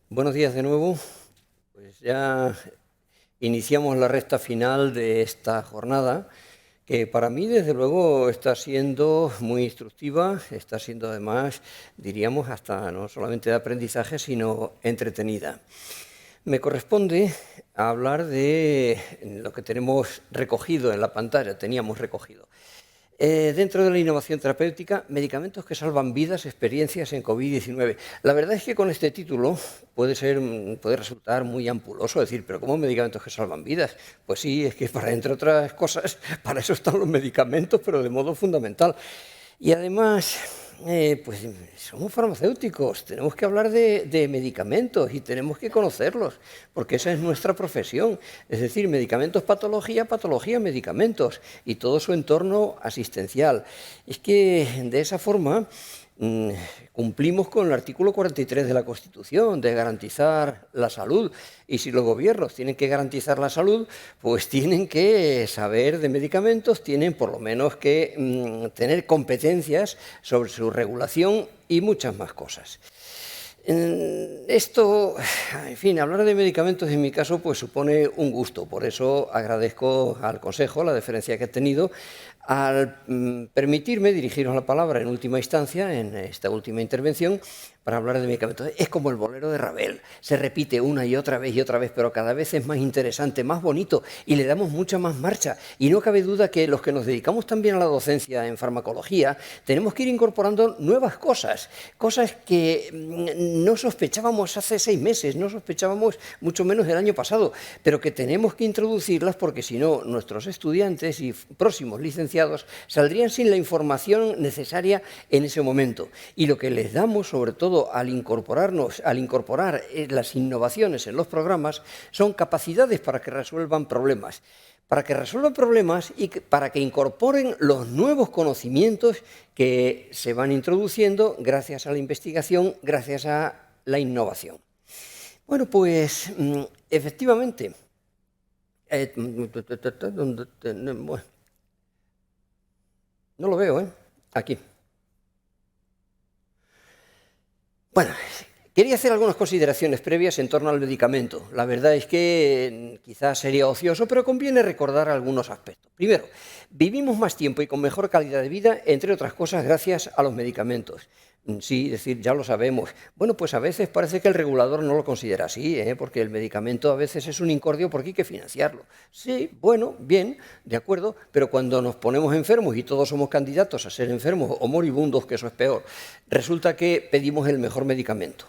Buenos días de nuevo. Pues ya iniciamos la recta final de esta jornada, que para mí, desde luego, está siendo muy instructiva, está siendo además, diríamos, hasta no solamente de aprendizaje, sino entretenida. Me corresponde hablar de lo que tenemos recogido en la pantalla, teníamos recogido. Dentro de la innovación terapéutica, medicamentos que salvan vidas, experiencias en COVID-19. La verdad es que con este título puede resultar muy ampuloso decir, pero ¿cómo medicamentos que salvan vidas? Pues sí, es que entre otras cosas, para eso están los medicamentos, pero de modo fundamental. Y además, pues somos farmacéuticos, tenemos que hablar de medicamentos y tenemos que conocerlos, porque esa es nuestra profesión. Es decir, medicamentos, patología, patología, medicamentos y todo su entorno asistencial. Es que de esa forma cumplimos con el artículo 43 de la Constitución, de garantizar la salud. Y si los gobiernos tienen que garantizar la salud, pues tienen que saber de medicamentos, tienen por lo menos que tener competencias sobre su regulación y muchas más cosas. Esto, en fin, hablar de medicamentos en mi caso pues supone un gusto, por eso agradezco al Consejo la deferencia que ha tenido al permitirme dirigiros la palabra en última instancia, en esta última intervención, para hablar de medicamentos. Es como el bolero de Ravel, se repite una y otra vez, pero cada vez es más interesante, más bonito y le damos mucha más marcha. Y no cabe duda que los que nos dedicamos también a la docencia en farmacología tenemos que ir incorporando nuevas cosas, cosas que no sospechábamos hace 6 meses, no sospechábamos mucho menos el año pasado, pero que tenemos que introducirlas porque si no, nuestros estudiantes y próximos licenciados saldrían sin la información necesaria en ese momento. Y lo que les damos, sobre todo, al incorporar las innovaciones en los programas, son capacidades para que resuelvan problemas. Y para que incorporen los nuevos conocimientos que se van introduciendo gracias a la investigación, gracias a la innovación. Bueno, pues efectivamente, no lo veo, aquí. Bueno, quería hacer algunas consideraciones previas en torno al medicamento. La verdad es que quizás sería ocioso, pero conviene recordar algunos aspectos. Primero, vivimos más tiempo y con mejor calidad de vida, entre otras cosas, gracias a los medicamentos. Sí, es decir, ya lo sabemos. Bueno, pues a veces parece que el regulador no lo considera así, porque el medicamento a veces es un incordio porque hay que financiarlo. Sí, bueno, bien, de acuerdo, pero cuando nos ponemos enfermos y todos somos candidatos a ser enfermos o moribundos, que eso es peor, resulta que pedimos el mejor medicamento.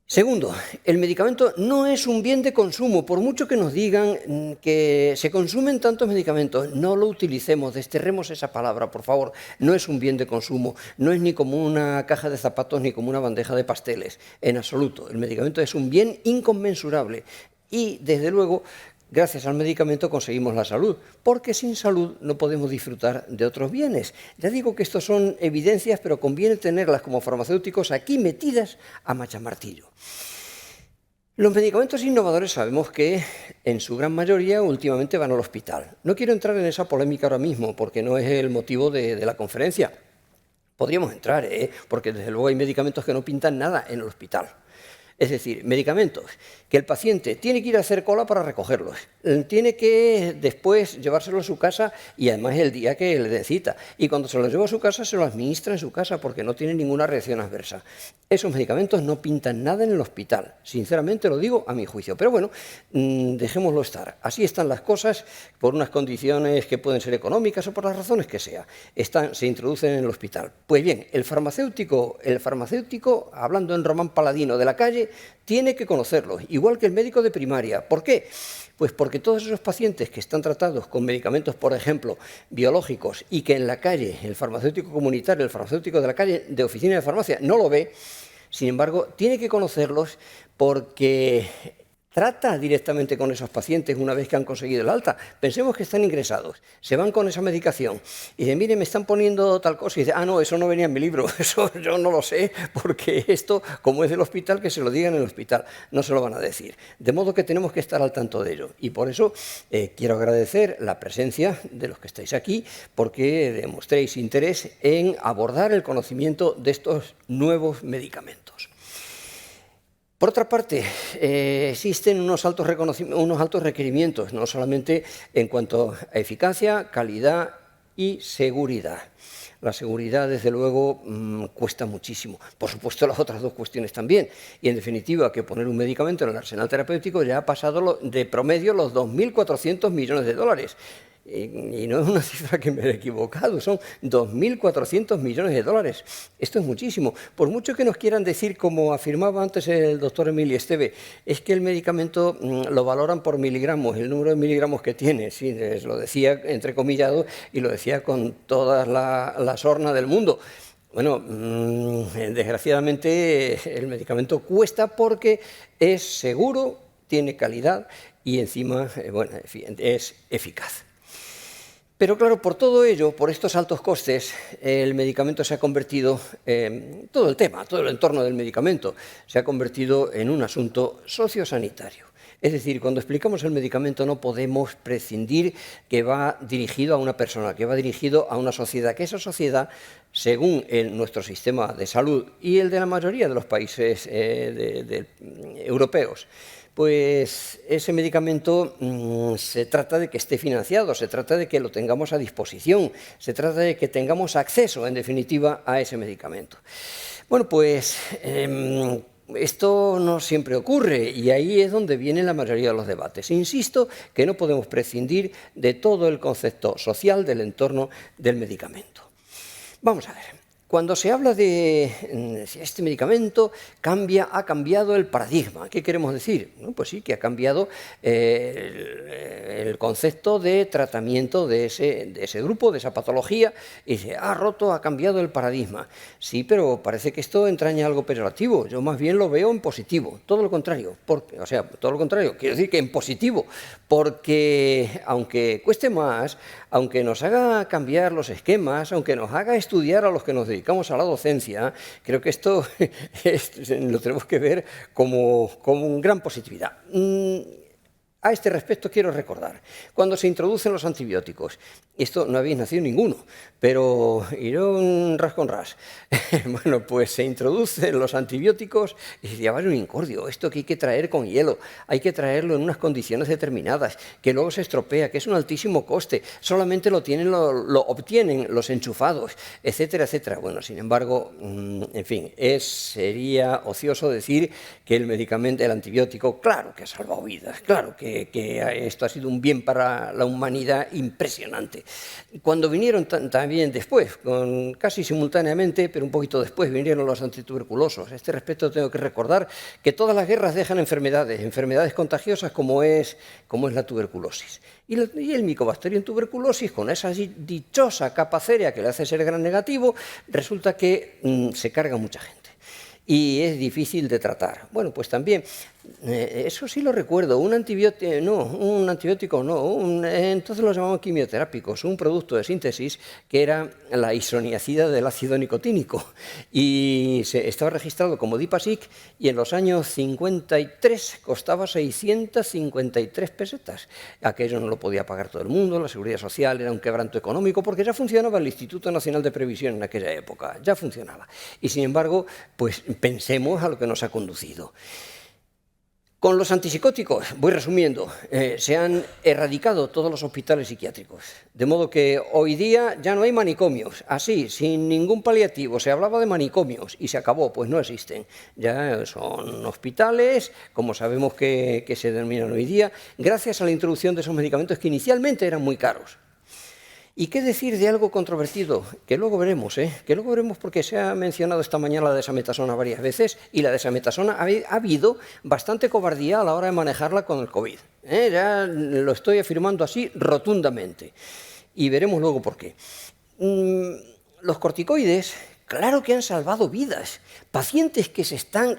Segundo, el medicamento no es un bien de consumo, por mucho que nos digan que se consumen tantos medicamentos, no lo utilicemos, desterremos esa palabra, por favor, no es un bien de consumo, no es ni como una caja de zapatos ni como una bandeja de pasteles, en absoluto, el medicamento es un bien inconmensurable y, desde luego, gracias al medicamento conseguimos la salud, porque sin salud no podemos disfrutar de otros bienes. Ya digo que estos son evidencias, pero conviene tenerlas como farmacéuticos aquí metidas a machamartillo. Los medicamentos innovadores sabemos que en su gran mayoría últimamente van al hospital. No quiero entrar en esa polémica ahora mismo, porque no es el motivo de la conferencia. Podríamos entrar, porque desde luego hay medicamentos que no pintan nada en el hospital. Es decir, medicamentos que el paciente tiene que ir a hacer cola para recogerlos, tiene que después llevárselo a su casa y además el día que le den cita. Y cuando se los lleva a su casa se lo administra en su casa porque no tiene ninguna reacción adversa. Esos medicamentos no pintan nada en el hospital, sinceramente lo digo a mi juicio. Pero bueno, dejémoslo estar. Así están las cosas por unas condiciones que pueden ser económicas o por las razones que sea. Se introducen en el hospital. Pues bien, el farmacéutico, hablando en román paladino de la calle, tiene que conocerlos, igual que el médico de primaria. ¿Por qué? Pues porque todos esos pacientes que están tratados con medicamentos, por ejemplo, biológicos, y que en la calle, el farmacéutico comunitario, el farmacéutico de la calle, de oficina de farmacia, no lo ve, sin embargo, tiene que conocerlos porque trata directamente con esos pacientes una vez que han conseguido el alta. Pensemos que están ingresados, se van con esa medicación y dicen, mire, me están poniendo tal cosa. Y dicen, no, eso no venía en mi libro, eso yo no lo sé, porque esto, como es del hospital, que se lo digan en el hospital, no se lo van a decir. De modo que tenemos que estar al tanto de ello. Y por eso quiero agradecer la presencia de los que estáis aquí, porque demostréis interés en abordar el conocimiento de estos nuevos medicamentos. Por otra parte, existen unos altos requerimientos, no solamente en cuanto a eficacia, calidad y seguridad. La seguridad, desde luego, cuesta muchísimo. Por supuesto, las otras dos cuestiones también. Y, en definitiva, que poner un medicamento en el arsenal terapéutico ya ha pasado de promedio los 2.400 millones de dólares. Y no es una cifra que me he equivocado, son 2.400 millones de dólares. Esto es muchísimo. Por mucho que nos quieran decir, como afirmaba antes el doctor Emilio Esteve, es que el medicamento lo valoran por miligramos, el número de miligramos que tiene. Sí, les lo decía entrecomillado y lo decía con toda la sorna del mundo. Bueno, desgraciadamente el medicamento cuesta porque es seguro, tiene calidad y encima bueno, es eficaz. Pero claro, por todo ello, por estos altos costes, el medicamento se ha convertido, todo el tema, todo el entorno del medicamento, se ha convertido en un asunto sociosanitario. Es decir, cuando explicamos el medicamento no podemos prescindir que va dirigido a una persona, que va dirigido a una sociedad, que esa sociedad, según nuestro sistema de salud y el de la mayoría de los países europeos, pues ese medicamento se trata de que esté financiado, se trata de que lo tengamos a disposición, se trata de que tengamos acceso, en definitiva, a ese medicamento. Bueno, pues esto no siempre ocurre y ahí es donde vienen la mayoría de los debates. Insisto que no podemos prescindir de todo el concepto social del entorno del medicamento. Vamos a ver. Cuando se habla de si este medicamento ha cambiado el paradigma, ¿qué queremos decir? Bueno, pues sí, que ha cambiado el concepto de tratamiento de ese grupo, de esa patología, y se ha cambiado el paradigma. Sí, pero parece que esto entraña algo peyorativo. Yo más bien lo veo en positivo, todo lo contrario. Todo lo contrario, quiero decir que en positivo, porque aunque cueste más, aunque nos haga cambiar los esquemas, aunque nos haga estudiar a los que nos dedicamos a la docencia, creo que esto lo tenemos que ver como una gran positividad. A este respecto quiero recordar, cuando se introducen los antibióticos, esto no habéis nacido ninguno, pero iré ras con ras. Bueno, pues se introducen los antibióticos y se llama un incordio, esto que hay que traer con hielo, hay que traerlo en unas condiciones determinadas, que luego se estropea, que es un altísimo coste, solamente lo obtienen los enchufados, etcétera, etcétera. Bueno, sin embargo, en fin, sería ocioso decir que el antibiótico, claro que ha salvado vidas, claro que esto ha sido un bien para la humanidad impresionante. Cuando vinieron también después, casi simultáneamente, pero un poquito después, vinieron los antituberculosos. A este respecto tengo que recordar que todas las guerras dejan enfermedades contagiosas como es la tuberculosis. Y el Mycobacterium tuberculosis, con esa dichosa capa cerea que le hace ser gran negativo, resulta que se carga mucha gente. Y es difícil de tratar. Bueno, pues también, eso sí lo recuerdo, entonces lo llamamos quimioterápicos, un producto de síntesis que era la isoniazida del ácido nicotínico y estaba registrado como Dipasic y en los años 53 costaba 653 pesetas. Aquello no lo podía pagar todo el mundo, la seguridad social era un quebranto económico porque ya funcionaba el Instituto Nacional de Previsión en aquella época, ya funcionaba. Y sin embargo, pues pensemos a lo que nos ha conducido. Con los antipsicóticos, voy resumiendo, se han erradicado todos los hospitales psiquiátricos, de modo que hoy día ya no hay manicomios, así, sin ningún paliativo, se hablaba de manicomios y se acabó, pues no existen, ya son hospitales, como sabemos que se denominan hoy día, gracias a la introducción de esos medicamentos que inicialmente eran muy caros. ¿Y qué decir de algo controvertido? Que luego veremos, porque se ha mencionado esta mañana la desametasona varias veces y la desametasona ha habido bastante cobardía a la hora de manejarla con el COVID. Ya lo estoy afirmando así rotundamente y veremos luego por qué. Los corticoides, claro que han salvado vidas, pacientes que se están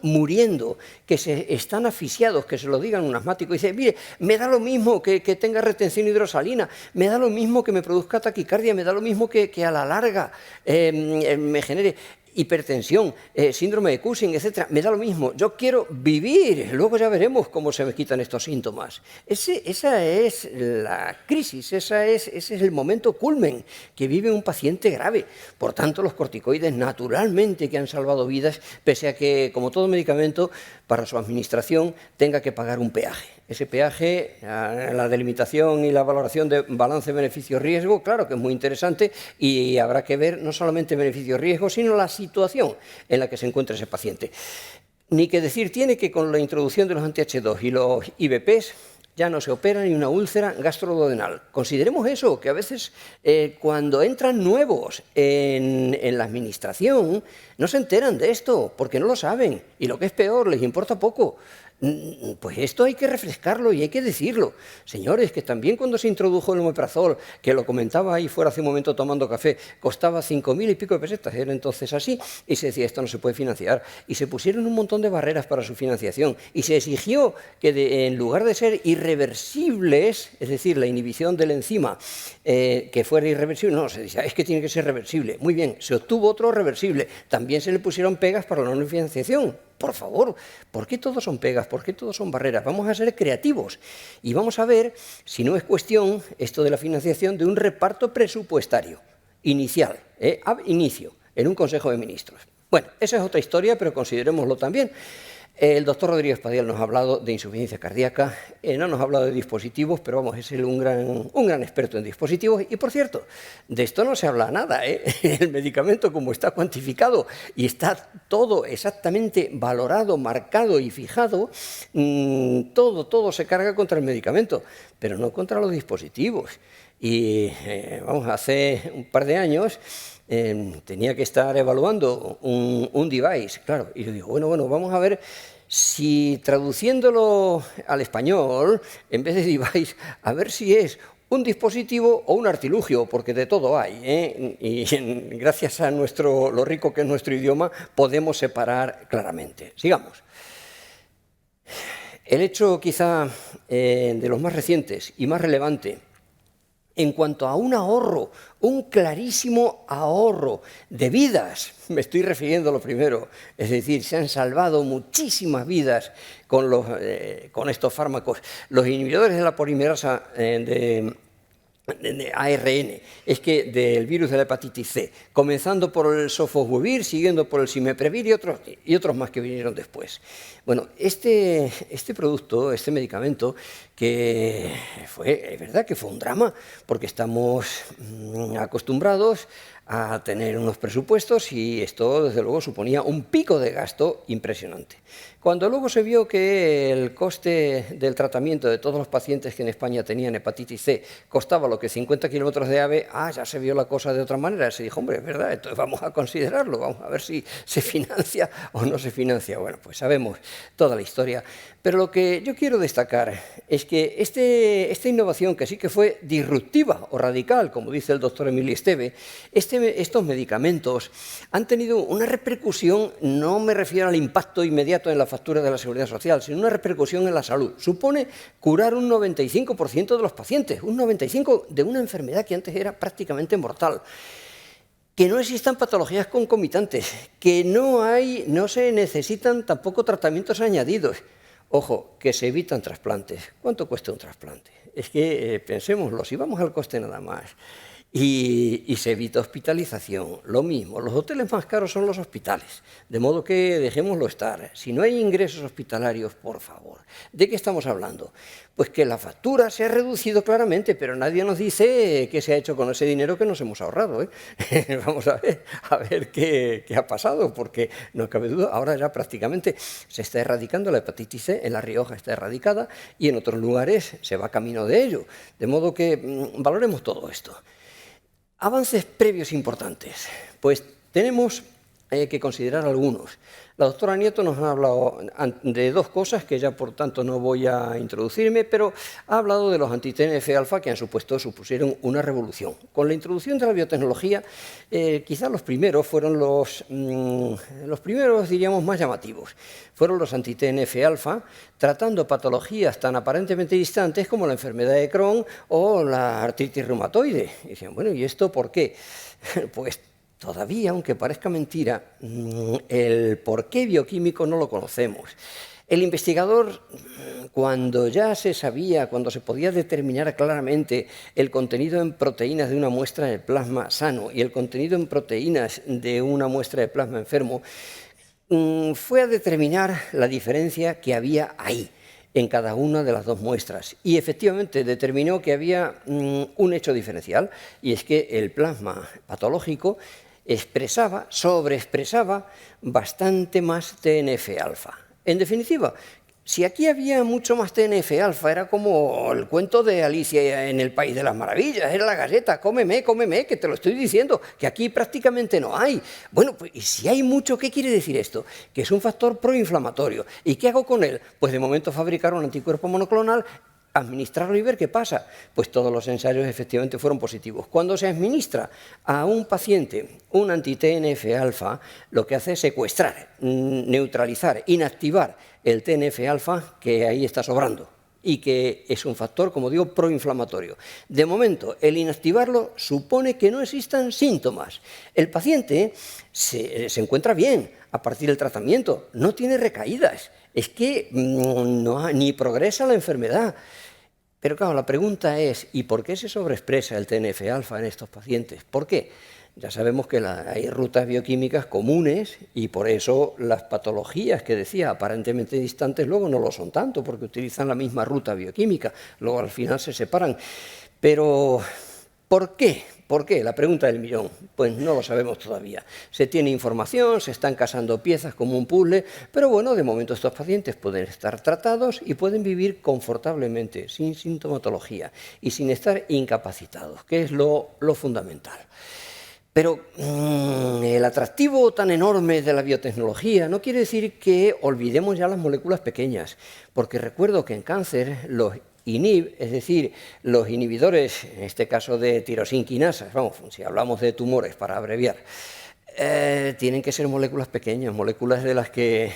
muriendo, que se están asfixiados, que se lo digan un asmático, y dice, mire, me da lo mismo que tenga retención hidrosalina, me da lo mismo que me produzca taquicardia, me da lo mismo que a la larga me genere. hipertensión, síndrome de Cushing, etcétera. Me da lo mismo. Yo quiero vivir. Luego ya veremos cómo se me quitan estos síntomas. Esa es la crisis, ese es el momento culmen que vive un paciente grave. Por tanto, los corticoides naturalmente que han salvado vidas, pese a que, como todo medicamento, para su administración tenga que pagar un peaje. Ese peaje, la delimitación y la valoración de balance beneficio-riesgo, claro que es muy interesante y habrá que ver no solamente beneficio-riesgo, sino la situación en la que se encuentra ese paciente. Ni que decir tiene que con la introducción de los anti-H2 y los IBPs ya no se opera ni una úlcera gastroduodenal. Consideremos eso, que a veces cuando entran nuevos en la administración no se enteran de esto porque no lo saben y lo que es peor, les importa poco. Pues esto hay que refrescarlo y hay que decirlo. Señores, que también cuando se introdujo el omeprazol, que lo comentaba ahí fuera hace un momento tomando café, costaba 5.000 y pico de pesetas, era entonces así, y se decía esto no se puede financiar, y se pusieron un montón de barreras para su financiación, y se exigió que en lugar de ser irreversibles, es decir, la inhibición del enzima, que fuera irreversible, no, se decía, es que tiene que ser reversible. Muy bien, se obtuvo otro reversible, también se le pusieron pegas para la no financiación. Por favor, ¿por qué todos son pegas? ¿Por qué todos son barreras? Vamos a ser creativos y vamos a ver si no es cuestión, esto de la financiación, de un reparto presupuestario inicial, ab inicio, en un Consejo de Ministros. Bueno, esa es otra historia, pero considerémoslo también. El doctor Rodríguez Padial nos ha hablado de insuficiencia cardíaca, no nos ha hablado de dispositivos, pero vamos, es un gran experto en dispositivos. Y por cierto, de esto no se habla nada, El medicamento, como está cuantificado y está todo exactamente valorado, marcado y fijado, todo se carga contra el medicamento, pero no contra los dispositivos. Y vamos, hace un par de años tenía que estar evaluando un device, claro, y yo digo, bueno, vamos a ver si traduciéndolo al español, en vez de device, a ver si es un dispositivo o un artilugio, porque de todo hay, y gracias a lo rico que es nuestro idioma, podemos separar claramente. Sigamos. El hecho quizá de los más recientes y más relevante, en cuanto a un ahorro, un clarísimo ahorro de vidas, me estoy refiriendo a lo primero, es decir, se han salvado muchísimas vidas con estos fármacos. Los inhibidores de la polimerasa de ARN, es que del virus de la hepatitis C, comenzando por el sofosbuvir, siguiendo por el simeprevir y otros más que vinieron después. Bueno, este producto, este medicamento, que es verdad que fue un drama, porque estamos acostumbrados a tener unos presupuestos y esto, desde luego, suponía un pico de gasto impresionante. Cuando luego se vio que el coste del tratamiento de todos los pacientes que en España tenían hepatitis C costaba lo que 50 kilómetros de AVE, ya se vio la cosa de otra manera. Se dijo, hombre, es verdad, entonces vamos a considerarlo, vamos a ver si se financia o no se financia. Bueno, pues sabemos toda la historia. Pero lo que yo quiero destacar es que esta innovación, que sí que fue disruptiva o radical, como dice el doctor Emilio Esteve, estos medicamentos han tenido una repercusión, no me refiero al impacto inmediato en la factura de la Seguridad Social, sino una repercusión en la salud. Supone curar un 95% de los pacientes, un 95% de una enfermedad que antes era prácticamente mortal. Que no existan patologías concomitantes, que no se necesitan tampoco tratamientos añadidos. Ojo, que se evitan trasplantes. ¿Cuánto cuesta un trasplante? Es que pensémoslo, si vamos al coste nada más. Y se evita hospitalización, lo mismo, los hoteles más caros son los hospitales, de modo que dejémoslo estar. Si no hay ingresos hospitalarios, por favor, ¿de qué estamos hablando? Pues que la factura se ha reducido claramente, pero nadie nos dice qué se ha hecho con ese dinero que nos hemos ahorrado, Vamos a ver qué ha pasado, porque no cabe duda, ahora ya prácticamente se está erradicando la hepatitis C, en La Rioja está erradicada y en otros lugares se va camino de ello, de modo que valoremos todo esto. Avances previos importantes, pues tenemos que considerar algunos. La doctora Nieto nos ha hablado de dos cosas que ya por tanto no voy a introducirme, pero ha hablado de los anti-TNF-alfa que supusieron una revolución. Con la introducción de la biotecnología, quizás los primeros fueron los primeros, diríamos, más llamativos. Fueron los anti-TNF-alfa, tratando patologías tan aparentemente distantes como la enfermedad de Crohn o la artritis reumatoide. Y decían, bueno, ¿y esto por qué? Pues todavía, aunque parezca mentira, el porqué bioquímico no lo conocemos. El investigador, cuando ya se sabía, cuando se podía determinar claramente el contenido en proteínas de una muestra de plasma sano y el contenido en proteínas de una muestra de plasma enfermo, fue a determinar la diferencia que había ahí, en cada una de las dos muestras. Y efectivamente determinó que había un hecho diferencial, y es que el plasma patológico sobreexpresaba bastante más TNF-alfa. En definitiva, si aquí había mucho más TNF-alfa, era como el cuento de Alicia en el País de las Maravillas, era la galleta, cómeme, cómeme, que te lo estoy diciendo, que aquí prácticamente no hay. Bueno, pues y si hay mucho, ¿qué quiere decir esto? Que es un factor proinflamatorio. ¿Y qué hago con él? Pues de momento fabricar un anticuerpo monoclonal, administrarlo y ver qué pasa. Pues todos los ensayos efectivamente fueron positivos. Cuando se administra a un paciente un anti-TNF-alfa, lo que hace es secuestrar, neutralizar, inactivar el TNF-alfa que ahí está sobrando y que es un factor, como digo, proinflamatorio. De momento, el inactivarlo supone que no existan síntomas. El paciente se encuentra bien a partir del tratamiento, no tiene recaídas, es que ni progresa la enfermedad. Pero claro, la pregunta es, ¿y por qué se sobreexpresa el TNF-alfa en estos pacientes? ¿Por qué? Ya sabemos que hay rutas bioquímicas comunes y por eso las patologías que decía aparentemente distantes luego no lo son tanto, porque utilizan la misma ruta bioquímica, luego al final se separan. Pero, ¿por qué? ¿Por qué? La pregunta del millón. Pues no lo sabemos todavía. Se tiene información, se están casando piezas como un puzzle, pero bueno, de momento estos pacientes pueden estar tratados y pueden vivir confortablemente, sin sintomatología y sin estar incapacitados, que es lo fundamental. Pero el atractivo tan enorme de la biotecnología no quiere decir que olvidemos ya las moléculas pequeñas, porque recuerdo que en cáncer los INHIB, es decir, los inhibidores, en este caso de tirosinquinasas, vamos, si hablamos de tumores para abreviar, tienen que ser moléculas pequeñas, moléculas de las que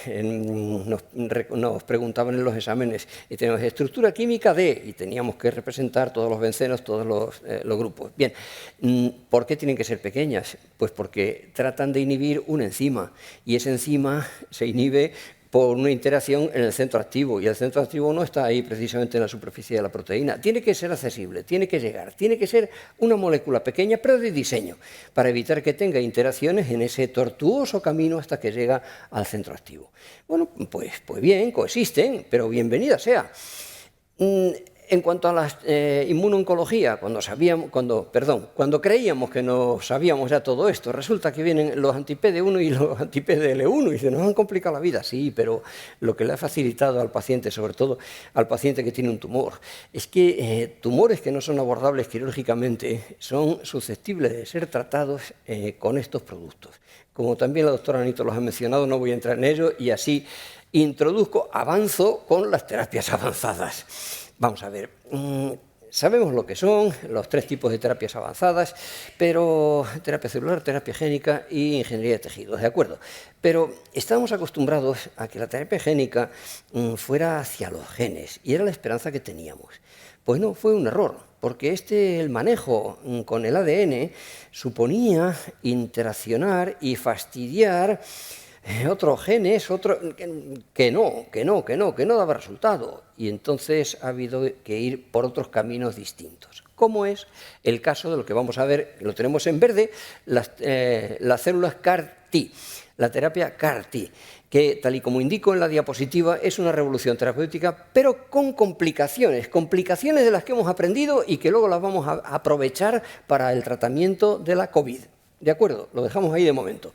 nos preguntaban en los exámenes. Y tenemos estructura química de, y teníamos que representar todos los bencenos, todos los grupos. Bien, ¿por qué tienen que ser pequeñas? Pues porque tratan de inhibir una enzima, y esa enzima se inhibe por una interacción en el centro activo, y el centro activo no está ahí precisamente en la superficie de la proteína. Tiene que ser accesible, tiene que llegar, tiene que ser una molécula pequeña, pero de diseño, para evitar que tenga interacciones en ese tortuoso camino hasta que llega al centro activo. Bueno, pues bien, coexisten, pero bienvenida sea. En cuanto a la inmunoncología, cuando creíamos que no sabíamos ya todo esto, resulta que vienen los anti-PD1 y los anti-PDL1 y se nos han complicado la vida. Sí, pero lo que le ha facilitado al paciente, sobre todo al paciente que tiene un tumor, es que tumores que no son abordables quirúrgicamente son susceptibles de ser tratados con estos productos. Como también la doctora Anito los ha mencionado, no voy a entrar en ello y así avanzo con las terapias avanzadas. Vamos a ver, sabemos lo que son los tres tipos de terapias avanzadas, pero terapia celular, terapia génica y ingeniería de tejidos, ¿de acuerdo? Pero estábamos acostumbrados a que la terapia génica fuera hacia los genes y era la esperanza que teníamos. Pues no, fue un error, porque el manejo con el ADN suponía interaccionar y fastidiar otros genes, que no daba resultado. Y entonces ha habido que ir por otros caminos distintos. Como es el caso de lo que vamos a ver, lo tenemos en verde, las células CAR-T, la terapia CAR-T, que tal y como indico en la diapositiva es una revolución terapéutica, pero con complicaciones de las que hemos aprendido y que luego las vamos a aprovechar para el tratamiento de la COVID. ¿De acuerdo? Lo dejamos ahí de momento.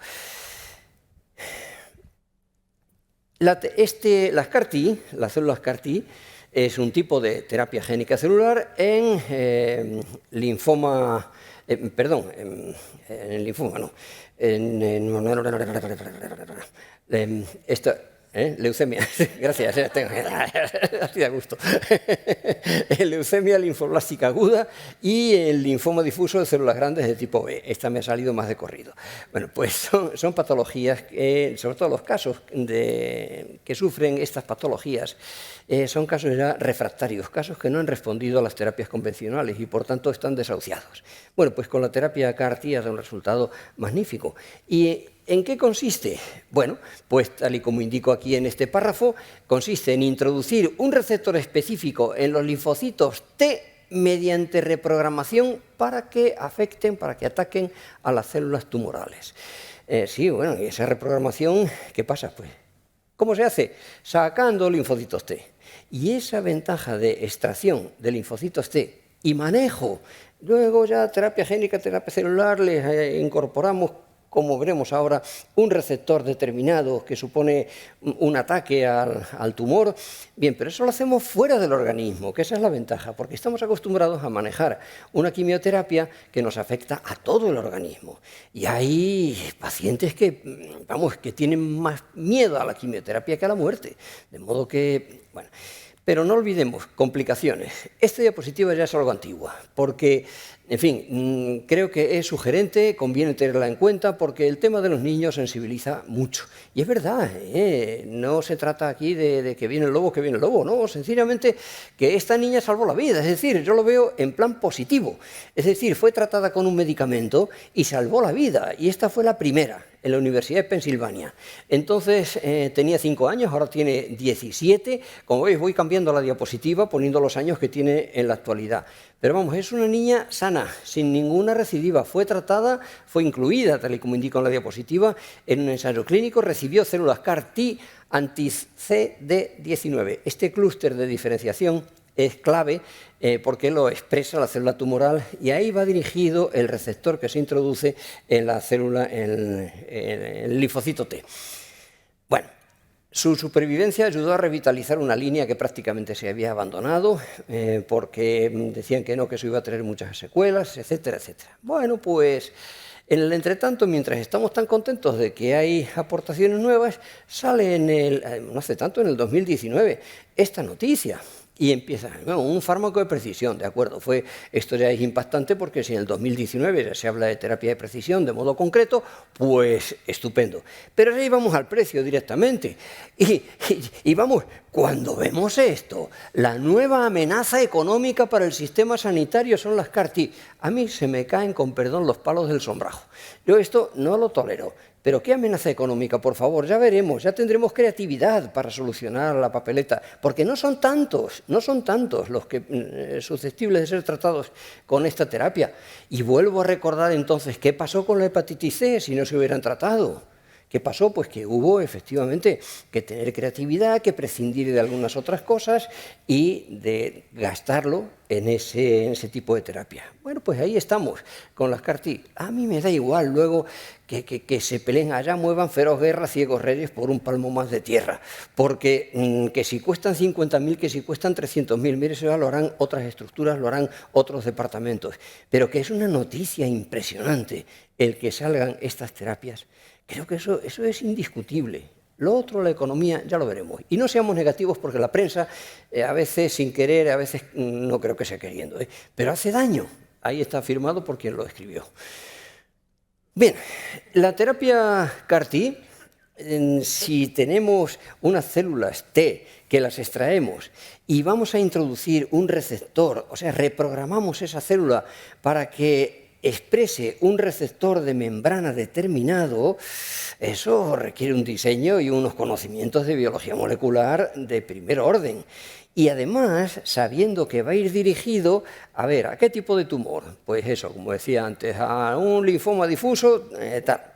Las CAR-T, las células CAR-T, es un tipo de terapia génica celular en linfoma, en linfoma, no, Leucemia, gracias, así da gusto. Leucemia linfoblástica aguda y el linfoma difuso de células grandes de tipo B. Esta me ha salido más de corrido. Bueno, pues son patologías, sobre todo los casos que sufren estas patologías, son casos ya refractarios, casos que no han respondido a las terapias convencionales y por tanto están desahuciados. Bueno, pues con la terapia CAR-T ha dado un resultado magnífico. ¿Y en qué consiste? Bueno, pues tal y como indico aquí en este párrafo, consiste en introducir un receptor específico en los linfocitos T mediante reprogramación para que afecten, para que ataquen a las células tumorales. Sí, bueno, y esa reprogramación, ¿qué pasa? Pues, ¿cómo se hace? Sacando linfocitos T. Y esa ventaja de extracción de linfocitos T y manejo, luego ya terapia génica, terapia celular, le incorporamos, como veremos ahora, un receptor determinado que supone un ataque al tumor. Bien, pero eso lo hacemos fuera del organismo, que esa es la ventaja, porque estamos acostumbrados a manejar una quimioterapia que nos afecta a todo el organismo. Y hay pacientes que, vamos, que tienen más miedo a la quimioterapia que a la muerte. De modo que, bueno... Pero no olvidemos, complicaciones. Esta diapositiva ya es algo antigua, porque, en fin, creo que es sugerente, conviene tenerla en cuenta, porque el tema de los niños sensibiliza mucho. Y es verdad, no se trata aquí de que viene el lobo, no, sencillamente que esta niña salvó la vida, es decir, yo lo veo en plan positivo. Es decir, fue tratada con un medicamento y salvó la vida, y esta fue la primera, en la Universidad de Pensilvania. Entonces tenía 5 años, ahora tiene 17. Como veis, voy cambiando la diapositiva, poniendo los años que tiene en la actualidad. Pero vamos, es una niña sana, sin ninguna recidiva. Fue tratada, fue incluida, tal y como indico en la diapositiva, en un ensayo clínico, recibió células CAR-T anti-CD19. Este clúster de diferenciación es clave porque lo expresa la célula tumoral y ahí va dirigido el receptor que se introduce en la célula, en el linfocito T. Bueno, su supervivencia ayudó a revitalizar una línea que prácticamente se había abandonado porque decían que no, que eso iba a tener muchas secuelas, etcétera, etcétera. Bueno, pues en el entretanto, mientras estamos tan contentos de que hay aportaciones nuevas, sale no hace tanto, en el 2019, esta noticia. Y empieza, bueno, un fármaco de precisión, de acuerdo, esto ya es impactante porque si en el 2019 ya se habla de terapia de precisión de modo concreto, pues estupendo. Pero ahí vamos al precio directamente. Y vamos, cuando vemos esto, la nueva amenaza económica para el sistema sanitario son las CAR-T. A mí se me caen, con perdón, los palos del sombrajo. Yo esto no lo tolero. Pero ¿qué amenaza económica? Por favor, ya veremos, ya tendremos creatividad para solucionar la papeleta, porque no son tantos los que susceptibles de ser tratados con esta terapia. Y vuelvo a recordar entonces, ¿qué pasó con la hepatitis C si no se hubieran tratado? ¿Qué pasó? Pues que hubo efectivamente que tener creatividad, que prescindir de algunas otras cosas y de gastarlo en ese tipo de terapia. Bueno, pues ahí estamos con las CAR-T. A mí me da igual luego que se peleen allá, muevan feroz guerra, ciegos reyes por un palmo más de tierra, porque que si cuestan 50.000, que si cuestan 300.000, mire, eso ya lo harán otras estructuras, lo harán otros departamentos, pero que es una noticia impresionante el que salgan estas terapias. Creo que eso es indiscutible. Lo otro, la economía, ya lo veremos. Y no seamos negativos porque la prensa, a veces sin querer, a veces no creo que sea queriendo, pero hace daño. Ahí está afirmado por quien lo escribió. Bien, la terapia CAR-T, si tenemos unas células T que las extraemos y vamos a introducir un receptor, o sea, reprogramamos esa célula para que exprese un receptor de membrana determinado, eso requiere un diseño y unos conocimientos de biología molecular de primer orden. Y además, sabiendo que va a ir dirigido, a ver, ¿a qué tipo de tumor? Pues eso, como decía antes, a un linfoma difuso,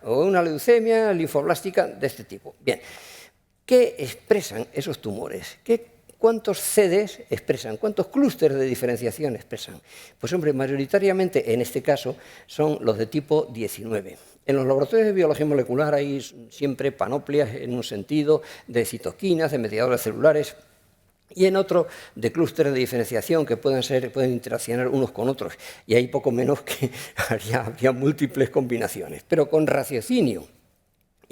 o una leucemia linfoblástica de este tipo. Bien, ¿qué expresan esos tumores? ¿Cuántos CDs expresan? ¿Cuántos clústeres de diferenciación expresan? Pues hombre, mayoritariamente en este caso son los de tipo 19. En los laboratorios de biología molecular hay siempre panoplias en un sentido de citoquinas, de mediadores celulares, y en otro de clústeres de diferenciación que pueden interaccionar unos con otros. Y hay poco menos que habría múltiples combinaciones, pero con raciocinio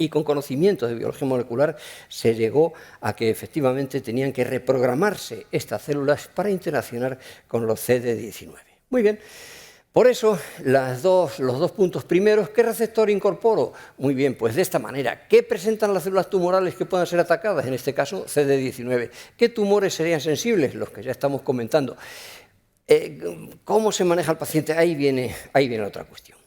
Y con conocimientos de biología molecular se llegó a que efectivamente tenían que reprogramarse estas células para interaccionar con los CD19. Muy bien. Por eso, los dos puntos primeros, ¿qué receptor incorporo? Muy bien, pues de esta manera. ¿Qué presentan las células tumorales que puedan ser atacadas? En este caso, CD19. ¿Qué tumores serían sensibles? Los que ya estamos comentando. ¿Cómo se maneja el paciente? Ahí viene otra cuestión.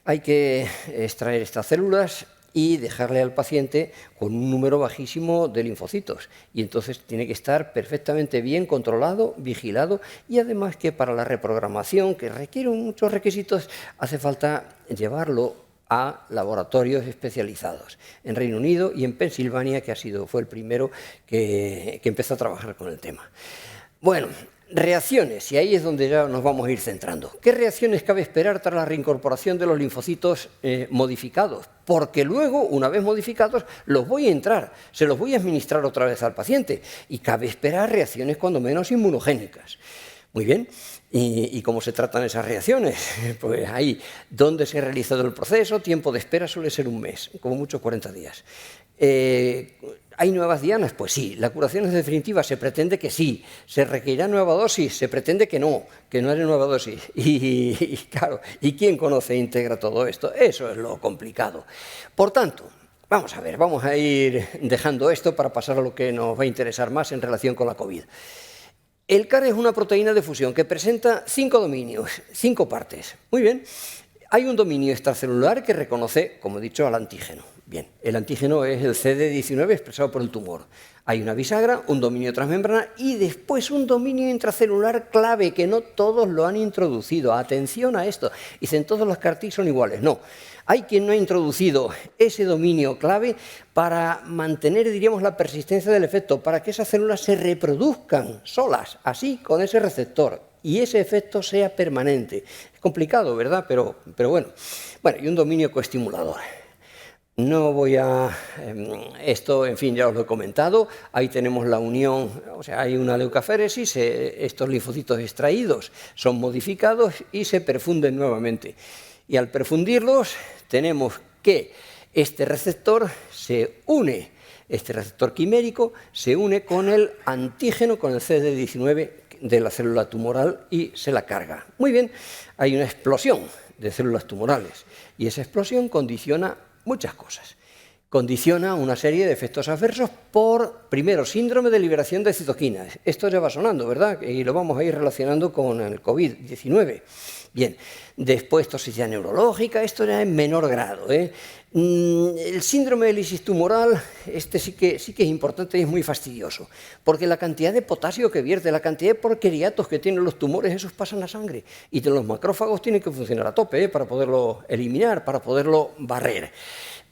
Hay que extraer estas células y dejarle al paciente con un número bajísimo de linfocitos. Y entonces tiene que estar perfectamente bien controlado, vigilado, y además que para la reprogramación, que requiere muchos requisitos, hace falta llevarlo a laboratorios especializados en Reino Unido y en Pensilvania, que fue el primero que empezó a trabajar con el tema. Bueno, reacciones, y ahí es donde ya nos vamos a ir centrando. ¿Qué reacciones cabe esperar tras la reincorporación de los linfocitos modificados? Porque luego, una vez modificados, se los voy a administrar otra vez al paciente, y cabe esperar reacciones cuando menos inmunogénicas. Muy bien, ¿y cómo se tratan esas reacciones? Pues ahí, ¿dónde se ha realizado el proceso? Tiempo de espera suele ser un mes, como mucho 40 días. ¿Hay nuevas dianas? Pues sí. ¿La curación es definitiva? Se pretende que sí. ¿Se requerirá nueva dosis? Se pretende que no haya nueva dosis. Y claro, ¿y quién conoce e integra todo esto? Eso es lo complicado. Por tanto, vamos a ir dejando esto para pasar a lo que nos va a interesar más en relación con la COVID. El CAR es una proteína de fusión que presenta 5 dominios, 5 partes. Muy bien. Hay un dominio extracelular que reconoce, como he dicho, al antígeno. Bien, el antígeno es el CD19 expresado por el tumor. Hay una bisagra, un dominio transmembrana y después un dominio intracelular clave que no todos lo han introducido. Atención a esto. Dicen, todos los CAR-T son iguales. No. Hay quien no ha introducido ese dominio clave para mantener, diríamos, la persistencia del efecto, para que esas células se reproduzcan solas, así, con ese receptor, y ese efecto sea permanente. Es complicado, ¿verdad? Pero bueno. Bueno, y un dominio coestimulador. No voy a... esto, en fin, ya os lo he comentado. Ahí tenemos la unión, o sea, hay una leucaféresis, estos linfocitos extraídos son modificados y se perfunden nuevamente. Y al perfundirlos tenemos que este receptor este receptor quimérico se une con el antígeno, con el CD19 de la célula tumoral y se la carga. Muy bien, hay una explosión de células tumorales y esa explosión condiciona muchas cosas. Condiciona una serie de efectos adversos primero, síndrome de liberación de citoquinas. Esto ya va sonando, ¿verdad? Y lo vamos a ir relacionando con el COVID-19. Bien, después toxicidad neurológica, esto ya en menor grado. El síndrome de lisis tumoral, este sí que es importante y es muy fastidioso, porque la cantidad de potasio que vierte, la cantidad de porqueriatos que tienen los tumores, esos pasan a sangre. Y los macrófagos tienen que funcionar a tope para poderlo eliminar, para poderlo barrer.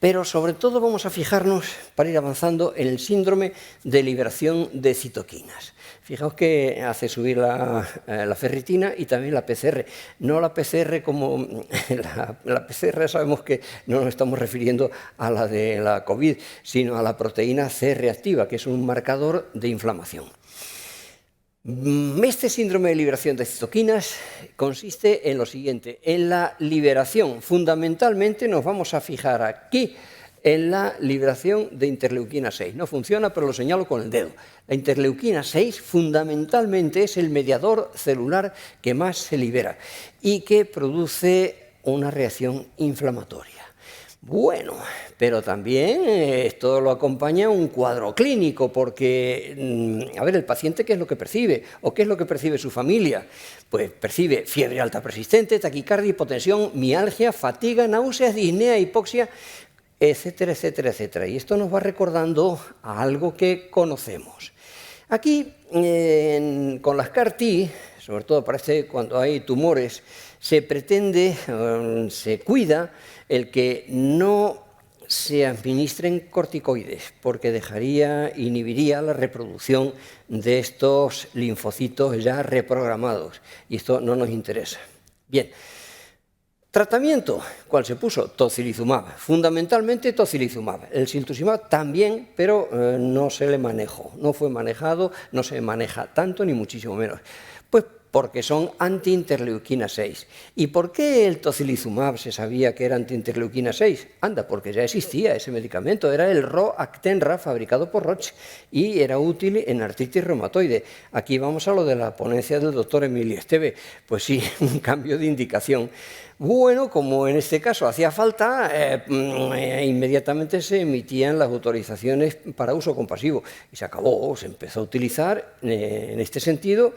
Pero sobre todo vamos a fijarnos, para ir avanzando, en el síndrome de liberación de citoquinas. Fijaos que hace subir la ferritina y también la PCR. No la PCR como... la PCR sabemos que no nos estamos refiriendo a la de la COVID, sino a la proteína C reactiva, que es un marcador de inflamación. Este síndrome de liberación de citoquinas consiste en lo siguiente, en la liberación. Fundamentalmente nos vamos a fijar aquí en la liberación de interleuquina 6. No funciona, pero lo señalo con el dedo. La interleuquina 6 fundamentalmente es el mediador celular que más se libera y que produce una reacción inflamatoria. Bueno, pero también esto lo acompaña un cuadro clínico, porque, a ver, el paciente, ¿qué es lo que percibe? ¿O qué es lo que percibe su familia? Pues percibe fiebre alta persistente, taquicardia, hipotensión, mialgia, fatiga, náuseas, disnea, hipoxia, etcétera, etcétera, etcétera. Y esto nos va recordando a algo que conocemos. Aquí, con las CAR-T, sobre todo parece cuando hay tumores, se pretende, se cuida el que no se administren corticoides, porque inhibiría la reproducción de estos linfocitos ya reprogramados, y esto no nos interesa. Bien, tratamiento, ¿cuál se puso? Tocilizumab, fundamentalmente tocilizumab. El simtuzumab también, pero no se le manejó, no fue manejado, no se maneja tanto ni muchísimo menos. Pues porque son antiinterleuquina 6. ¿Y por qué el tocilizumab se sabía que era antiinterleuquina 6? Anda, porque ya existía ese medicamento, era el Ro-Actenra fabricado por Roche y era útil en artritis reumatoide. Aquí vamos a lo de la ponencia del doctor Emilio Esteve. Pues sí, un cambio de indicación. Bueno, como en este caso hacía falta, inmediatamente se emitían las autorizaciones para uso compasivo y se acabó, se empezó a utilizar en este sentido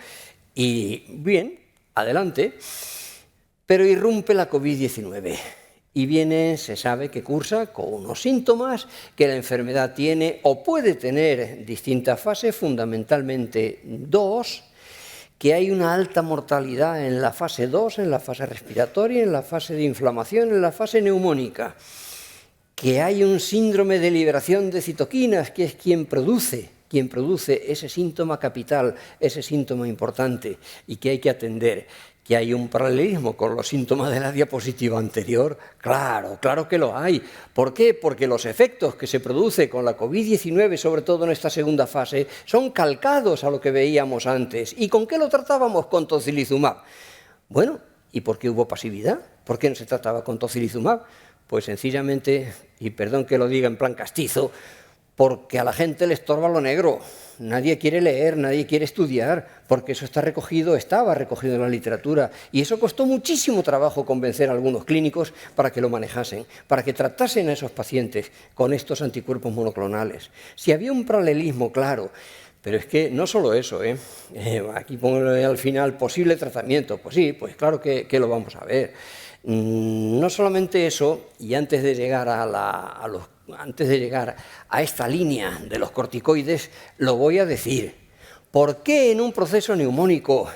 y bien, adelante, pero irrumpe la COVID-19 y viene, se sabe que cursa con unos síntomas, que la enfermedad tiene o puede tener distintas fases, fundamentalmente dos, que hay una alta mortalidad en la fase 2, en la fase respiratoria, en la fase de inflamación, en la fase neumónica, que hay un síndrome de liberación de citoquinas, que es quien produce ese síntoma capital, ese síntoma importante y que hay que atender. ¿Que hay un paralelismo con los síntomas de la diapositiva anterior? Claro, claro que lo hay. ¿Por qué? Porque los efectos que se produce con la COVID-19, sobre todo en esta segunda fase, son calcados a lo que veíamos antes. ¿Y con qué lo tratábamos? Con tocilizumab. Bueno, ¿y por qué hubo pasividad? ¿Por qué no se trataba con tocilizumab? Pues sencillamente, y perdón que lo diga en plan castizo, porque a la gente le estorba lo negro. Nadie quiere leer, nadie quiere estudiar, porque eso estaba recogido en la literatura, y eso costó muchísimo trabajo convencer a algunos clínicos para que lo manejasen, para que tratasen a esos pacientes con estos anticuerpos monoclonales. Si había un paralelismo, claro, pero es que no solo eso, aquí pongo al final posible tratamiento, pues sí, pues claro que lo vamos a ver. No solamente eso, y antes de llegar a esta línea de los corticoides, lo voy a decir. ¿Por qué en un proceso neumónico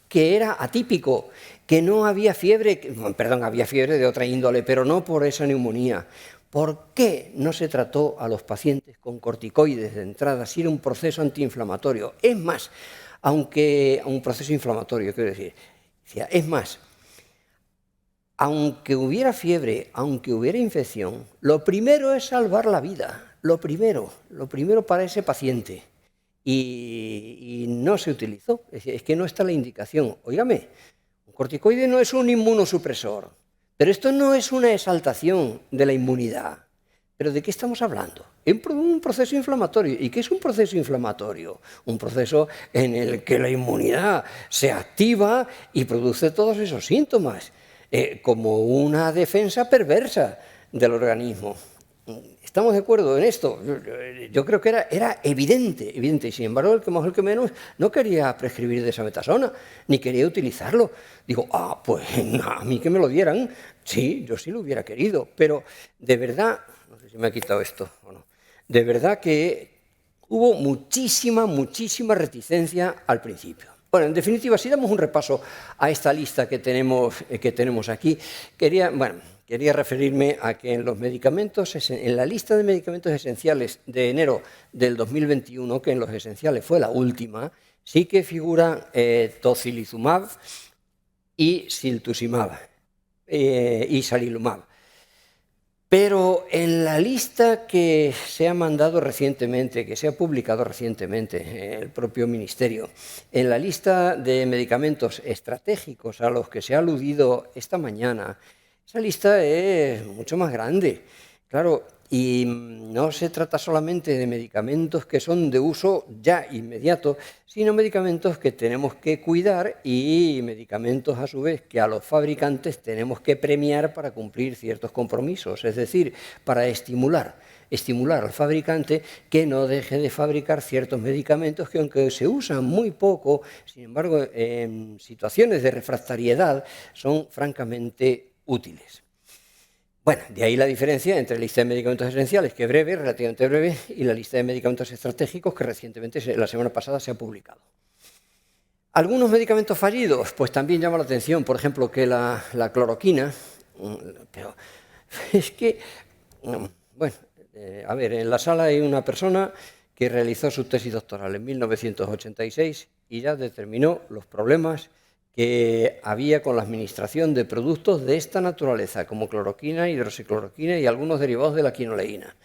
que era atípico, que no había fiebre, perdón, había fiebre de otra índole, pero no por esa neumonía? ¿Por qué no se trató a los pacientes con corticoides de entrada si era un proceso antiinflamatorio? Es más, aunque un proceso inflamatorio, quiero decir, es más, aunque hubiera fiebre, aunque hubiera infección, lo primero es salvar la vida, lo primero para ese paciente. Y no se utilizó, es que no está la indicación. Óigame, un corticoide no es un inmunosupresor, pero esto no es una exaltación de la inmunidad. ¿Pero de qué estamos hablando? Un proceso inflamatorio. ¿Y qué es un proceso inflamatorio? Un proceso en el que la inmunidad se activa y produce todos esos síntomas. Como una defensa perversa del organismo. ¿Estamos de acuerdo en esto? Yo creo que era evidente, y sin embargo el que más o el que menos no quería prescribir desametasona, ni quería utilizarlo. Digo, pues a mí que me lo dieran, sí, yo sí lo hubiera querido, pero de verdad, no sé si me ha quitado esto o no, de verdad que hubo muchísima reticencia al principio. Bueno, en definitiva, si damos un repaso a esta lista que tenemos aquí, quería referirme a que en la lista de medicamentos esenciales de enero del 2021, que en los esenciales fue la última, sí que figuran tocilizumab y siltuximab y sarilumab. Pero en la lista que se ha mandado recientemente, que se ha publicado recientemente el propio Ministerio, en la lista de medicamentos estratégicos a los que se ha aludido esta mañana, esa lista es mucho más grande. Claro, y no se trata solamente de medicamentos que son de uso ya inmediato, sino medicamentos que tenemos que cuidar y medicamentos a su vez que a los fabricantes tenemos que premiar para cumplir ciertos compromisos, es decir, para estimular al fabricante que no deje de fabricar ciertos medicamentos que aunque se usan muy poco, sin embargo en situaciones de refractariedad son francamente útiles. Bueno, de ahí la diferencia entre la lista de medicamentos esenciales, que es breve, relativamente breve, y la lista de medicamentos estratégicos, que recientemente, la semana pasada, se ha publicado. Algunos medicamentos fallidos, pues también llama la atención, por ejemplo, que la cloroquina, pero es que, bueno, a ver, en la sala hay una persona que realizó su tesis doctoral en 1986 y ya determinó los problemas que había con la administración de productos de esta naturaleza, como cloroquina, hidroxicloroquina y algunos derivados de la quinoleína.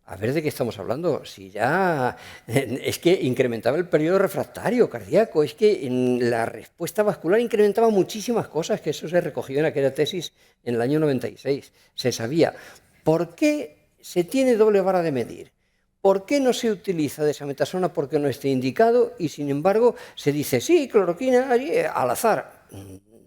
A ver de qué estamos hablando. Si ya es que incrementaba el periodo refractario cardíaco, es que en la respuesta vascular incrementaba muchísimas cosas, que eso se recogió en aquella tesis en el año 96. Se sabía por qué se tiene doble vara de medir. ¿Por qué no se utiliza desametasona porque no esté indicado y sin embargo se dice sí, cloroquina al azar?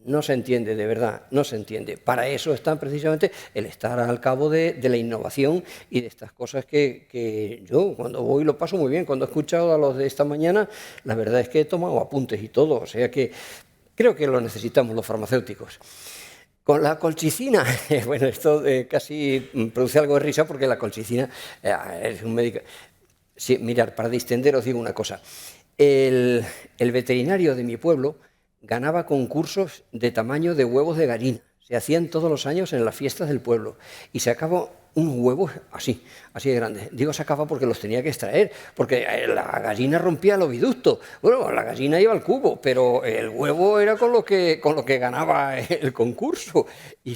No se entiende, de verdad, no se entiende. Para eso está precisamente el estar al cabo de la innovación y de estas cosas que yo cuando voy lo paso muy bien. Cuando he escuchado a los de esta mañana, la verdad es que he tomado apuntes y todo, o sea que creo que lo necesitamos los farmacéuticos. Con la colchicina, bueno, esto casi produce algo de risa porque la colchicina es un médico. Sí, mirad, para distender os digo una cosa. El veterinario de mi pueblo ganaba concursos de tamaño de huevos de gallina. Se hacían todos los años en las fiestas del pueblo y sacaba unos huevos así de grandes. Digo sacaba porque los tenía que extraer, porque la gallina rompía el oviducto. Bueno, la gallina iba al cubo, pero el huevo era con lo que ganaba el concurso. Y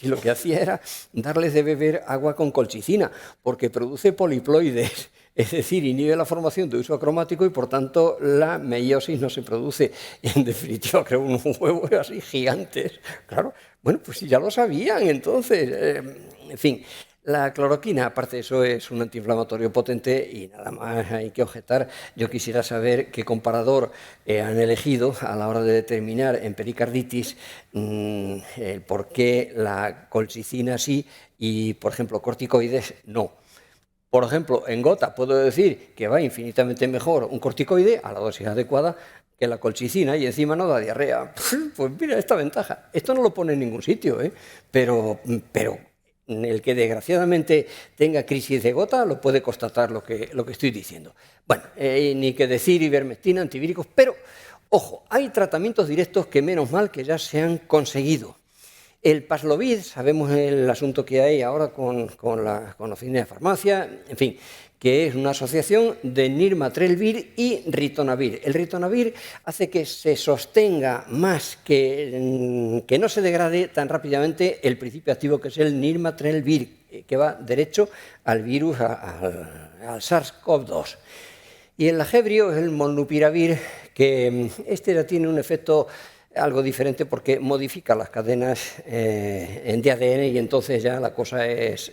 lo que hacía era darles de beber agua con colchicina, porque produce poliploides. Es decir, inhibe la formación de uso acromático y, por tanto, la meiosis no se produce. En definitiva, creo unos huevos así gigantes. Claro, bueno, pues ya lo sabían, entonces. En fin, la cloroquina, aparte de eso, es un antiinflamatorio potente y nada más hay que objetar. Yo quisiera saber qué comparador han elegido a la hora de determinar en pericarditis el por qué la colchicina sí y, por ejemplo, corticoides no. Por ejemplo, en gota puedo decir que va infinitamente mejor un corticoide a la dosis adecuada que la colchicina y encima no da diarrea. Pues mira esta ventaja. Esto no lo pone en ningún sitio, pero el que desgraciadamente tenga crisis de gota lo puede constatar lo que estoy diciendo. Bueno, ni que decir ivermectina, antivíricos, pero ojo, hay tratamientos directos que menos mal que ya se han conseguido. El Paxlovid, sabemos el asunto que hay ahora con la oficina de farmacia, en fin, que es una asociación de nirmatrelvir y ritonavir. El ritonavir hace que se sostenga más, que no se degrade tan rápidamente el principio activo que es el nirmatrelvir, que va derecho al virus, al SARS-CoV-2. Y el lagevrio es el molnupiravir, que este ya tiene un efecto algo diferente porque modifica las cadenas de ADN y entonces ya la cosa es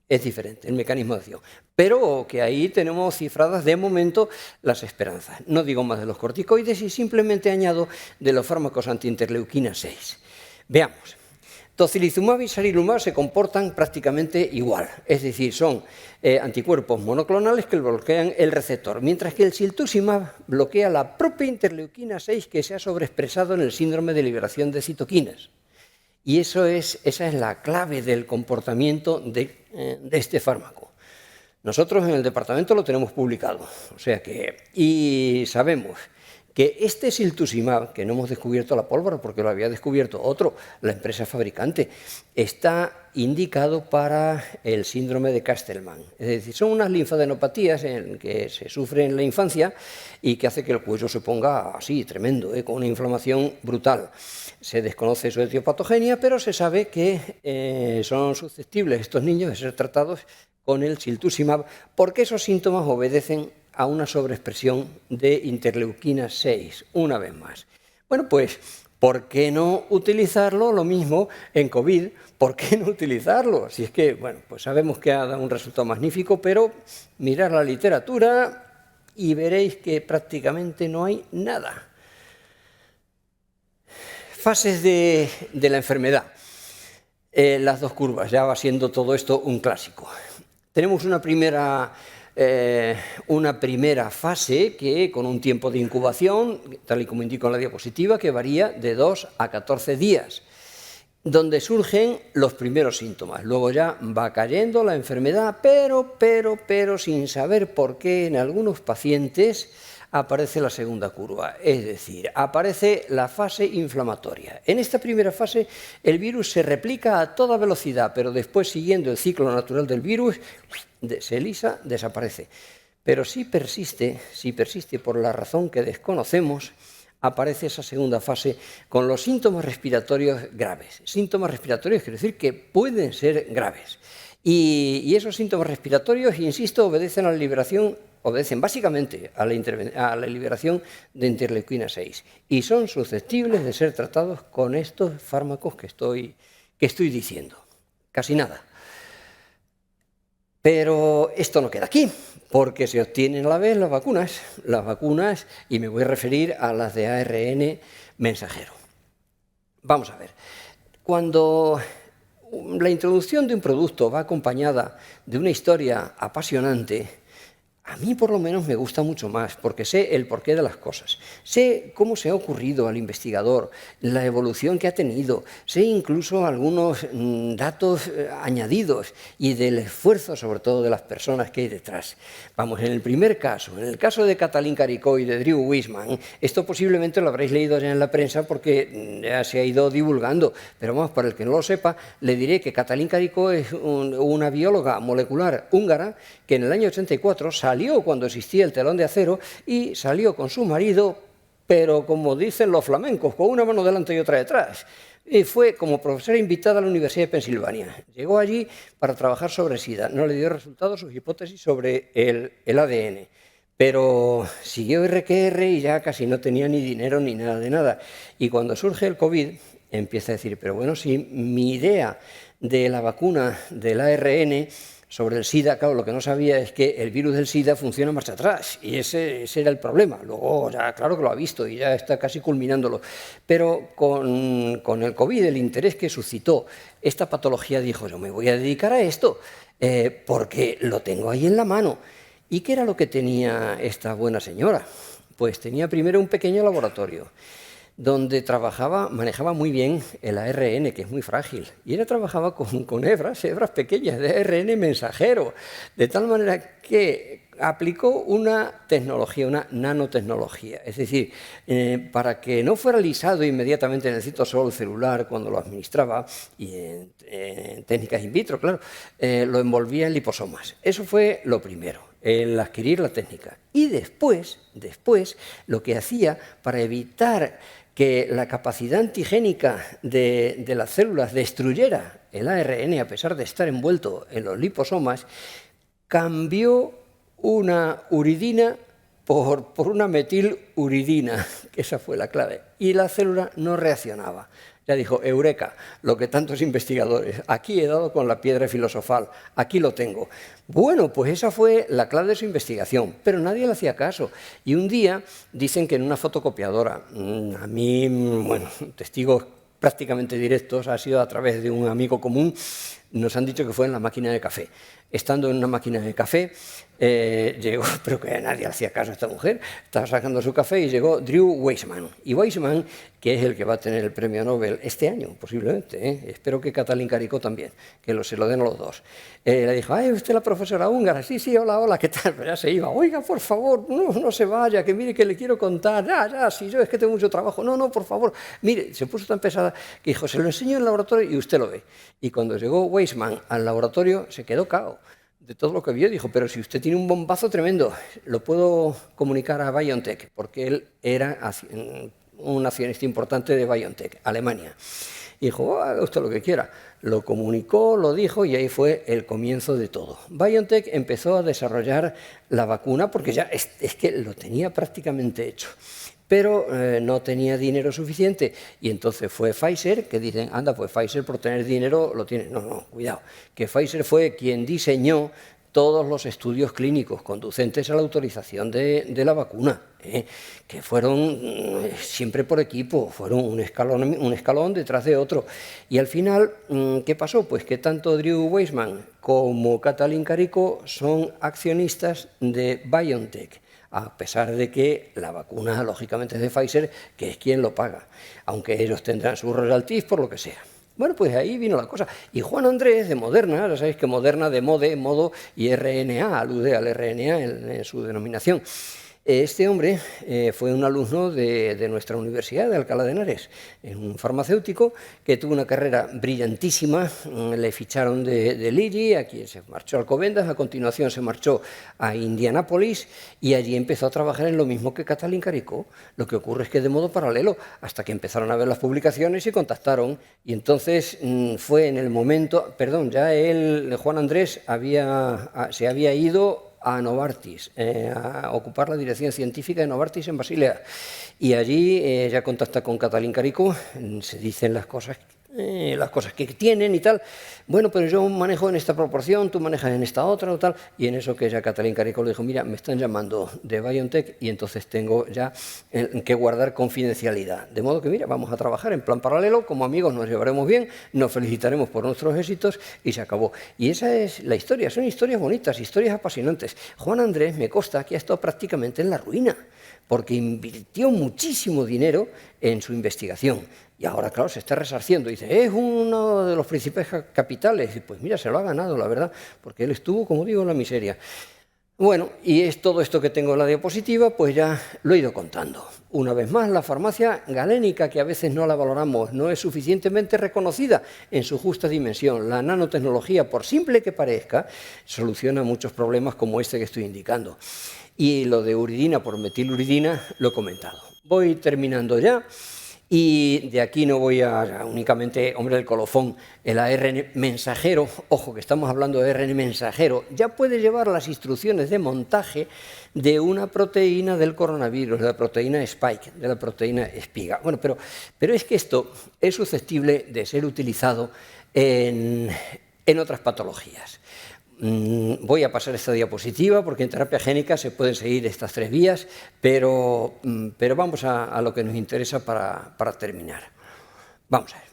diferente, el mecanismo de acción. Pero que ahí tenemos cifradas de momento las esperanzas. No digo más de los corticoides y simplemente añado de los fármacos antiinterleuquina 6. Veamos. Tocilizumab y sarilumab se comportan prácticamente igual, es decir, son anticuerpos monoclonales que bloquean el receptor, mientras que el siltuximab bloquea la propia interleuquina 6 que se ha sobreexpresado en el síndrome de liberación de citoquinas. Y esa es la clave del comportamiento de este fármaco. Nosotros en el departamento lo tenemos publicado, o sea que, y sabemos que este siltuximab, que no hemos descubierto la pólvora porque lo había descubierto otro, la empresa fabricante, está indicado para el síndrome de Castleman. Es decir, son unas linfadenopatías que se sufren en la infancia y que hace que el cuello se ponga así, tremendo, con una inflamación brutal. Se desconoce su etiopatogenia, pero se sabe que son susceptibles estos niños de ser tratados con el siltuximab porque esos síntomas obedecen a una sobreexpresión de interleuquina 6, una vez más. Bueno, pues, ¿por qué no utilizarlo lo mismo en COVID? ¿Por qué no utilizarlo? Si es que, bueno, pues sabemos que ha dado un resultado magnífico, pero mirad la literatura y veréis que prácticamente no hay nada. Fases de la enfermedad. Las dos curvas, ya va siendo todo esto un clásico. Tenemos una primera fase que con un tiempo de incubación, tal y como indico en la diapositiva, que varía de 2 a 14 días, donde surgen los primeros síntomas. Luego ya va cayendo la enfermedad, pero sin saber por qué en algunos pacientes aparece la segunda curva, es decir, aparece la fase inflamatoria. En esta primera fase el virus se replica a toda velocidad, pero después, siguiendo el ciclo natural del virus, se lisa, desaparece. Pero si persiste por la razón que desconocemos, aparece esa segunda fase con los síntomas respiratorios graves. Síntomas respiratorios quiere decir que pueden ser graves. Y esos síntomas respiratorios, insisto, obedecen básicamente a la liberación de interleuquina 6 y son susceptibles de ser tratados con estos fármacos que estoy diciendo. Casi nada. Pero esto no queda aquí, porque se obtienen a la vez las vacunas, y me voy a referir a las de ARN mensajero. Vamos a ver, cuando la introducción de un producto va acompañada de una historia apasionante, a mí por lo menos me gusta mucho más, porque sé el porqué de las cosas, sé cómo se ha ocurrido al investigador, la evolución que ha tenido, sé incluso algunos datos añadidos y del esfuerzo sobre todo de las personas que hay detrás. Vamos, en el primer caso, en el caso de Katalin Karikó y de Drew Weissman, esto posiblemente lo habréis leído ya en la prensa porque ya se ha ido divulgando, pero vamos, para el que no lo sepa, le diré que Katalin Karikó es una bióloga molecular húngara que en el año 84 salió cuando existía el telón de acero y salió con su marido, pero como dicen los flamencos, con una mano delante y otra detrás. Y fue como profesora invitada a la Universidad de Pensilvania. Llegó allí para trabajar sobre SIDA. No le dio resultados sus hipótesis sobre el ADN. Pero siguió RQR y ya casi no tenía ni dinero ni nada de nada. Y cuando surge el COVID, empieza a decir, pero bueno, si mi idea de la vacuna del ARN sobre el SIDA, claro, lo que no sabía es que el virus del SIDA funciona marcha atrás y ese era el problema. Luego ya claro que lo ha visto y ya está casi culminándolo. Pero con el COVID, el interés que suscitó esta patología, dijo, yo me voy a dedicar a esto porque lo tengo ahí en la mano. ¿Y qué era lo que tenía esta buena señora? Pues tenía primero un pequeño laboratorio donde manejaba muy bien el ARN, que es muy frágil, y ella trabajaba con hebras pequeñas de ARN mensajero, de tal manera que aplicó una tecnología, una nanotecnología, es decir, para que no fuera lisado inmediatamente en el citosol celular cuando lo administraba, y en técnicas in vitro, claro, lo envolvía en liposomas. Eso fue lo primero, el adquirir la técnica. Y después lo que hacía para evitar que la capacidad antigénica de las células destruyera el ARN a pesar de estar envuelto en los liposomas, cambió una uridina por una metiluridina, que esa fue la clave, y la célula no reaccionaba. Ya dijo, eureka, lo que tantos investigadores, aquí he dado con la piedra filosofal, aquí lo tengo. Bueno, pues esa fue la clave de su investigación, pero nadie le hacía caso. Y un día dicen que en una fotocopiadora, a mí, bueno, testigos prácticamente directos, ha sido a través de un amigo común, nos han dicho que fue en la máquina de café. Estando en una máquina de café, llegó, pero que nadie hacía caso a esta mujer, estaba sacando su café y llegó Drew Weissman. Y Weissman, que es el que va a tener el premio Nobel este año, posiblemente, espero que Katalin Karikó también, que se lo den a los dos. Le dijo, ay, usted es la profesora húngara, sí, hola, ¿qué tal? Pero ya se iba, oiga, por favor, no se vaya, que mire que le quiero contar, ya, si yo es que tengo mucho trabajo, no, por favor, mire, se puso tan pesada que dijo, se lo enseño en el laboratorio y usted lo ve. Y cuando llegó Weissman al laboratorio, se quedó cao de todo lo que vio. Dijo, pero si usted tiene un bombazo tremendo, lo puedo comunicar a BioNTech, porque él era un accionista importante de BioNTech, Alemania. Y dijo, haga usted lo que quiera. Lo comunicó, lo dijo y ahí fue el comienzo de todo. BioNTech empezó a desarrollar la vacuna porque ya es que lo tenía prácticamente hecho, pero no tenía dinero suficiente y entonces fue Pfizer, que dicen, anda, pues Pfizer por tener dinero lo tiene. No, cuidado, que Pfizer fue quien diseñó todos los estudios clínicos conducentes a la autorización de la vacuna, que fueron siempre por equipo, fueron un escalón detrás de otro. Y al final, ¿qué pasó? Pues que tanto Drew Weissman como Katalin Karikó son accionistas de BioNTech, a pesar de que la vacuna, lógicamente, es de Pfizer, que es quien lo paga, aunque ellos tendrán sus royalties por lo que sea. Bueno, pues ahí vino la cosa. Y Juan Andrés, de Moderna, ya sabéis que Moderna de modo y RNA, alude al RNA en su denominación, Este hombre fue un alumno de nuestra universidad de Alcalá de Henares, un farmacéutico que tuvo una carrera brillantísima. Le ficharon de Lilly, aquí se marchó a Alcobendas, a continuación se marchó a Indianápolis y allí empezó a trabajar en lo mismo que Katalin Karikó. Lo que ocurre es que de modo paralelo, hasta que empezaron a ver las publicaciones y contactaron. Y entonces fue en el momento, perdón, ya él, Juan Andrés, se había ido a Novartis, a ocupar la dirección científica de Novartis en Basilea. Y allí ya contacta con Katalin Karikó, se dicen las cosas que tienen y tal. Bueno, pero yo manejo en esta proporción, tú manejas en esta otra o tal. Y en eso que ya Katalin Karikó le dijo, mira, me están llamando de BioNTech y entonces tengo ya que guardar confidencialidad. De modo que, mira, vamos a trabajar en plan paralelo, como amigos nos llevaremos bien, nos felicitaremos por nuestros éxitos y se acabó. Y esa es la historia, son historias bonitas, historias apasionantes. Juan Andrés me consta que ha estado prácticamente en la ruina, porque invirtió muchísimo dinero en su investigación. Y ahora, claro, se está resarciendo. Dice, es uno de los principales capitales. Y pues mira, se lo ha ganado, la verdad, porque él estuvo, como digo, en la miseria. Bueno, y es todo esto que tengo en la diapositiva, pues ya lo he ido contando. Una vez más, la farmacia galénica, que a veces no la valoramos, no es suficientemente reconocida en su justa dimensión. La nanotecnología, por simple que parezca, soluciona muchos problemas como este que estoy indicando. Y lo de uridina por metiluridina lo he comentado. Voy terminando ya. Y de aquí no voy a únicamente, hombre, el colofón, el ARN mensajero, ojo que estamos hablando de ARN mensajero, ya puede llevar las instrucciones de montaje de una proteína del coronavirus, de la proteína Spike, de la proteína espiga. Bueno, pero es que esto es susceptible de ser utilizado en otras patologías. Voy a pasar esta diapositiva porque en terapia génica se pueden seguir estas tres vías, pero vamos a lo que nos interesa para terminar. Vamos a ver.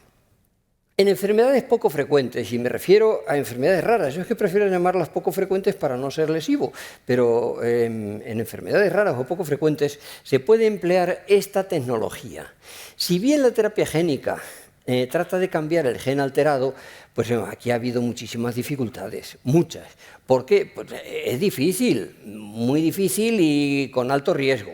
En enfermedades poco frecuentes, y me refiero a enfermedades raras, yo es que prefiero llamarlas poco frecuentes para no ser lesivo, pero en enfermedades raras o poco frecuentes se puede emplear esta tecnología. Si bien la terapia génica trata de cambiar el gen alterado, pues aquí ha habido muchísimas dificultades, muchas. ¿Por qué? Pues es difícil, muy difícil y con alto riesgo.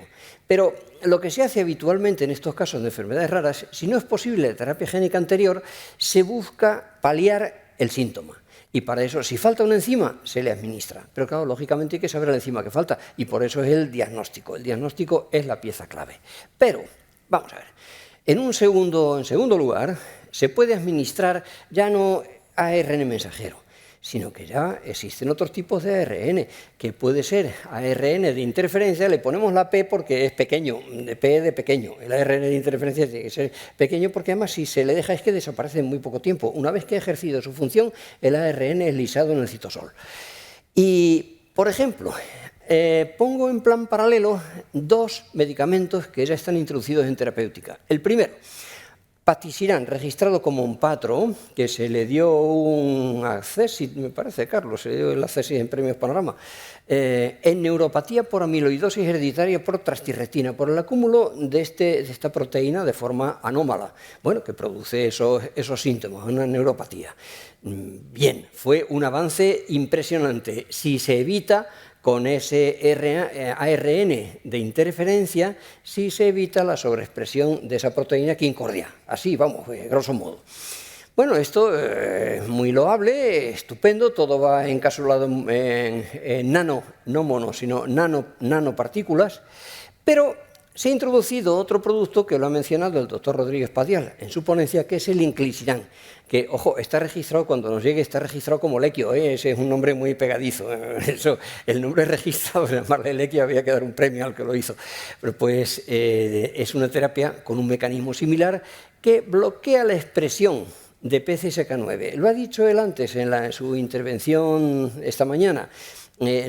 Pero lo que se hace habitualmente en estos casos de enfermedades raras, si no es posible la terapia génica anterior, se busca paliar el síntoma. Y para eso, si falta una enzima, se le administra. Pero claro, lógicamente hay que saber la enzima que falta y por eso es el diagnóstico. El diagnóstico es la pieza clave. Pero, vamos a ver. En segundo lugar, se puede administrar ya no ARN mensajero, sino que ya existen otros tipos de ARN, que puede ser ARN de interferencia, le ponemos la P porque es pequeño, de P de pequeño, el ARN de interferencia tiene que ser pequeño porque además si se le deja es que desaparece en muy poco tiempo. Una vez que ha ejercido su función, el ARN es lisado en el citosol. Y, por ejemplo, pongo en plan paralelo dos medicamentos que ya están introducidos en terapéutica. El primero, Patisiran, registrado como Onpatro, que se le dio un accesit, me parece, Carlos, se le dio el accesit en Premios Panorama, en neuropatía por amiloidosis hereditaria por trastirretina, por el acúmulo de esta proteína de forma anómala, bueno, que produce esos síntomas, una neuropatía. Bien, fue un avance impresionante. Si se evita con ese ARN de interferencia, si se evita la sobreexpresión de esa proteína quincordia. Así, vamos, grosso modo. Bueno, esto es muy loable, estupendo, todo va encapsulado en nano, no mono, sino nanopartículas, pero se ha introducido otro producto que lo ha mencionado el doctor Rodríguez Padial en su ponencia, que es el inclisiran, que, ojo, está registrado, cuando nos llegue, está registrado como Lequio, ese es un nombre muy pegadizo, eso, el nombre registrado, llamarle Lequio, había que dar un premio al que lo hizo, pero pues es una terapia con un mecanismo similar que bloquea la expresión de PCSK9. Lo ha dicho él antes en su intervención esta mañana.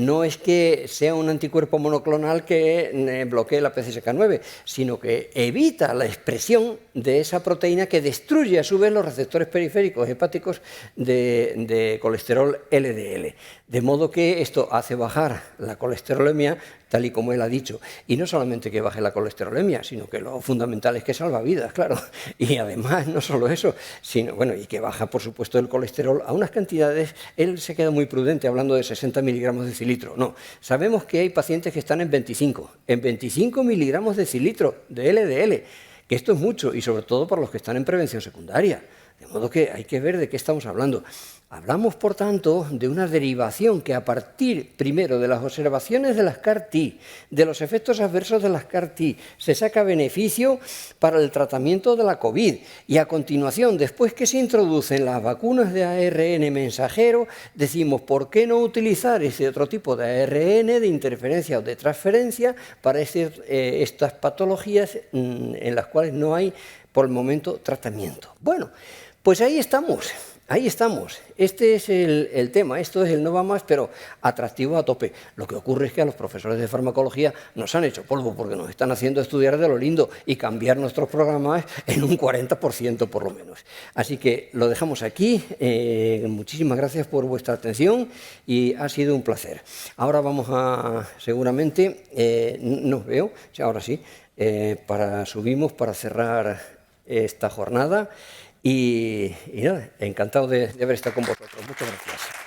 No es que sea un anticuerpo monoclonal que bloquee la PCSK9, sino que evita la expresión de esa proteína que destruye a su vez los receptores periféricos hepáticos de colesterol LDL. De modo que esto hace bajar la colesterolemia tal y como él ha dicho. Y no solamente que baje la colesterolemia, sino que lo fundamental es que salva vidas, claro. Y además, no solo eso, sino, bueno, y que baja, por supuesto, el colesterol a unas cantidades. Él se queda muy prudente hablando de 60 miligramos de cilitro. No, sabemos que hay pacientes que están en 25 miligramos de cilitro, de LDL, que esto es mucho, y sobre todo para los que están en prevención secundaria. De modo que hay que ver de qué estamos hablando. Hablamos, por tanto, de una derivación que a partir, primero, de las observaciones de las CAR-T, de los efectos adversos de las CAR-T, se saca beneficio para el tratamiento de la COVID. Y a continuación, después que se introducen las vacunas de ARN mensajero, decimos, ¿por qué no utilizar ese otro tipo de ARN de interferencia o de transferencia para estas patologías en las cuales no hay, por el momento, tratamiento? Bueno, pues ahí estamos. Ahí estamos. Este es el tema, esto es el no va más, pero atractivo a tope. Lo que ocurre es que a los profesores de farmacología nos han hecho polvo porque nos están haciendo estudiar de lo lindo y cambiar nuestros programas en un 40% por lo menos. Así que lo dejamos aquí. Muchísimas gracias por vuestra atención y ha sido un placer. Ahora vamos a, seguramente, nos veo, ahora sí, subimos para cerrar esta jornada. Y nada, encantado de haber estado con vosotros. Muchas gracias.